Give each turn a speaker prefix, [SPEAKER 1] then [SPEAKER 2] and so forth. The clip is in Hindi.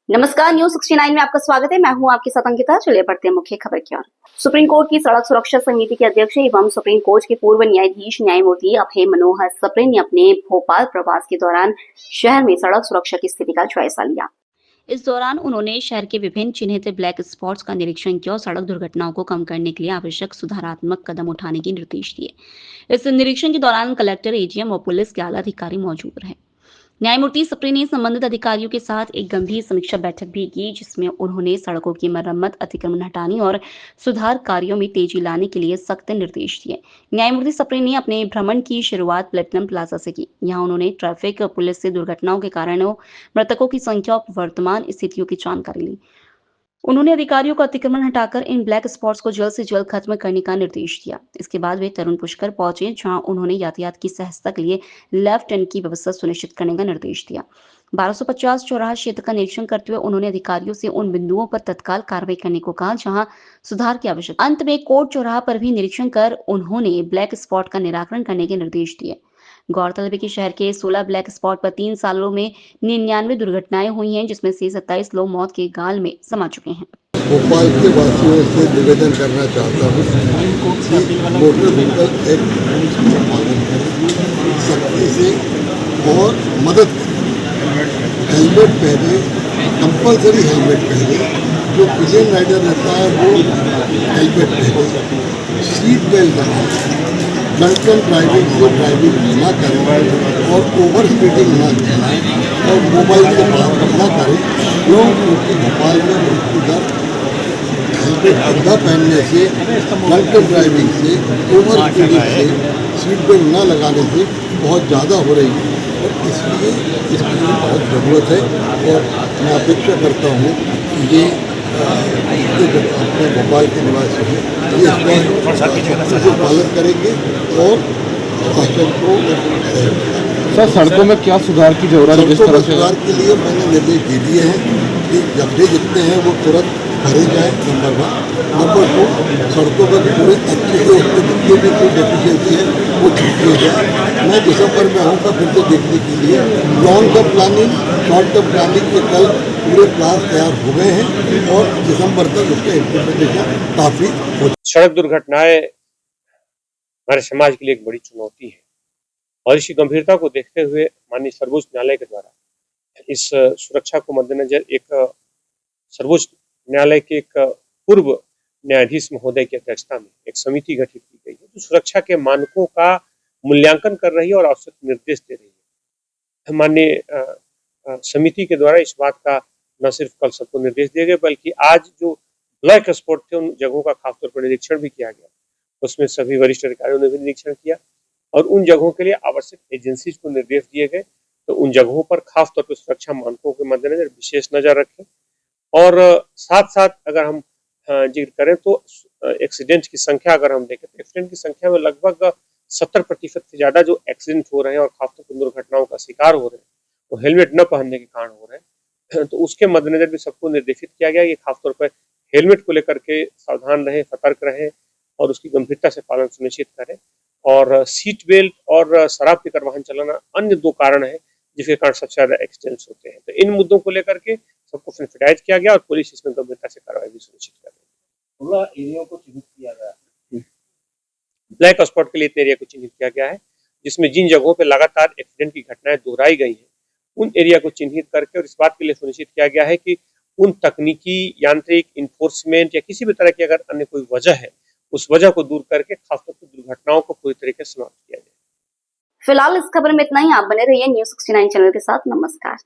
[SPEAKER 1] नमस्कार, न्यूज 69 में आपका स्वागत है। मैं हूं आपके साथ अंकिता। चलिए बढ़ते हैं मुख्य खबर की ओर। सुप्रीम कोर्ट की सड़क सुरक्षा समिति के अध्यक्ष एवं सुप्रीम कोर्ट के पूर्व न्यायाधीश न्यायमूर्ति अभय मनोहर सप्रे ने अपने भोपाल प्रवास के दौरान शहर में सड़क सुरक्षा की स्थिति का जायजा लिया। इस दौरान उन्होंने शहर के विभिन्न चिन्हित ब्लैक स्पॉट्स का निरीक्षण किया और सड़क दुर्घटनाओं को कम करने के लिए आवश्यक सुधारात्मक कदम उठाने के निर्देश दिए। इस निरीक्षण के दौरान कलेक्टर, एजीएम और पुलिस के आला अधिकारी मौजूद रहे। न्यायमूर्ति सप्रे ने संबंधित अधिकारियों के साथ एक गंभीर समीक्षा बैठक भी की, जिसमें उन्होंने सड़कों की मरम्मत, अतिक्रमण हटाने और सुधार कार्यों में तेजी लाने के लिए सख्त निर्देश दिए। न्यायमूर्ति सप्रे ने अपने भ्रमण की शुरुआत प्लेटिनम प्लाजा से की। यहां उन्होंने ट्रैफिक पुलिस से दुर्घटनाओं के कारणों, मृतकों की संख्या और वर्तमान स्थितियों की जानकारी ली। उन्होंने अधिकारियों को अतिक्रमण हटाकर इन ब्लैक स्पॉट्स को जल्द से जल्द खत्म करने का निर्देश दिया। इसके बाद वे तरुण पुष्कर पहुंचे, जहां उन्होंने यातायात की सहजता के लिए लेफ्ट टर्न की व्यवस्था सुनिश्चित करने का निर्देश दिया। 1250 चौराहा क्षेत्र का निरीक्षण करते हुए उन्होंने अधिकारियों से उन बिंदुओं पर तत्काल कार्रवाई करने को कहा जहां सुधार की आवश्यकता। अंत में कोर्ट चौराहा पर भी निरीक्षण कर उन्होंने ब्लैक स्पॉट का निराकरण करने के निर्देश दिए। गौरतलब है कि शहर के 16 ब्लैक स्पॉट पर 3 सालों में 99 दुर्घटनाएं हुई हैं, जिसमें से 27 लोग मौत के गाल में समा चुके हैं।
[SPEAKER 2] भोपाल के वासियों से निवेदन करना चाहता हूँ कि मोटर व्हीकल एक्ट का पालन करें, सख्ती से और मदद करें। हेलमेट पहने, कंपलसरी हेलमेट पहने। जो पिलियन राइडर रहता है वो हेलमेट पहने, सीट बेल्ट लगाए, ड्रंकन ड्राइविंग से ड्राइविंग ना करें और ओवर स्पीडिंग ना चलाएं और मोबाइल से बात ना करें। क्योंकि भोपाल में मृत्यु दर हेलमेट अंधा पहनने से, ड्रंकन ड्राइविंग से, ओवर स्पीडिंग से, सीट बेल्ट न लगाने से बहुत ज़्यादा हो रही है और इसलिए इसकी बहुत ज़रूरत है। और मैं अपेक्षा करता हूँ कि ये अपने भोपाल के निवासी हैं, ये इसका पालन करेंगे और शासन को।
[SPEAKER 3] सर, सड़कों में क्या सुधार की जरूरत है? जिस तरह से
[SPEAKER 2] सुधार के लिए मैंने निर्देश दे दिए हैं कि गड्ढे जितने हैं वो तुरंत भरे जाए, नंबर 1। नंबर 2, सड़कों पर पूरे अच्छे से उसके जितने भी कोई डेफिशिएंसी है वो ठीक किए जाए। मैं दिसंबर में आऊँगा फिर से देखने के लिए। Long term planning, short term planning के कल पूरे प्लान तैयार हो गए हैं और दिसंबर तक उसका इम्प्लीमेंटेशन काफ़ी हो।
[SPEAKER 4] सड़क दुर्घटनाएं हमारे समाज के लिए एक बड़ी चुनौती है और इसी गंभीरता को देखते हुए माननीय सर्वोच्च न्यायालय के द्वारा इस सुरक्षा को मद्देनजर एक सर्वोच्च न्यायालय के एक पूर्व न्यायाधीश महोदय की अध्यक्षता में एक समिति गठित की गई है जो सुरक्षा के मानकों का मूल्यांकन कर रही है और आवश्यक निर्देश दे रही है। माननीय समिति के द्वारा इस बात का न सिर्फ कल सबको निर्देश दिए गए बल्कि आज जो ब्लैक स्पॉट थे उन जगहों का खासतौर पर निरीक्षण भी किया गया। उसमें सभी वरिष्ठ अधिकारियों ने भी निरीक्षण किया और उन जगहों के लिए आवश्यक एजेंसीज को निर्देश दिए गए तो उन जगहों पर खासतौर पर सुरक्षा मानकों के मद्देनजर विशेष नजर रखें। और साथ साथ अगर हम जिक्र करें तो एक्सीडेंट की संख्या अगर हम देखें तो एक्सीडेंट की संख्या में लगभग 70% से ज्यादा जो एक्सीडेंट हो रहे हैं और खासतौर पर दुर्घटनाओं का शिकार हो रहे हैं वो हेलमेट न पहनने के कारण हो रहे हैं। तो उसके मद्देनजर भी सबको निर्देशित किया गया कि खासतौर पर हेलमेट को लेकर के सावधान रहें, सतर्क रहें और उसकी गंभीरता से पालन सुनिश्चित करें। और सीट बेल्ट और शराब पीकर वाहन चलाना अन्य 2 कारण है जिसके कारण सबसे ज्यादा एक्सीडेंट्स होते हैं। तो इन मुद्दों को लेकर के सबको फिर हिदायत किया गया और पुलिस इसमें गंभीरता से कार्रवाई भी सुनिश्चित कर रही है।
[SPEAKER 5] पूरा एरिया को चिन्हित किया गया।
[SPEAKER 4] ब्लैक स्पॉट के लिए इतने एरिया को चिन्हित किया गया है जिसमें जिन जगहों पर लगातार एक्सीडेंट की घटनाएं दोहराई गई हैं उन एरिया को चिन्हित करके और इस बात के लिए सुनिश्चित किया गया है कि उन तकनीकी, यांत्रिक, इन्फोर्समेंट या किसी भी तरह की अगर अन्य कोई वजह है उस वजह को दूर करके खासतौर पर दुर्घटनाओं को पूरी तरीके से समाप्त किया जाए।
[SPEAKER 1] फिलहाल इस खबर में इतना ही। आप बने रहिए न्यूज 69 चैनल के साथ। नमस्कार।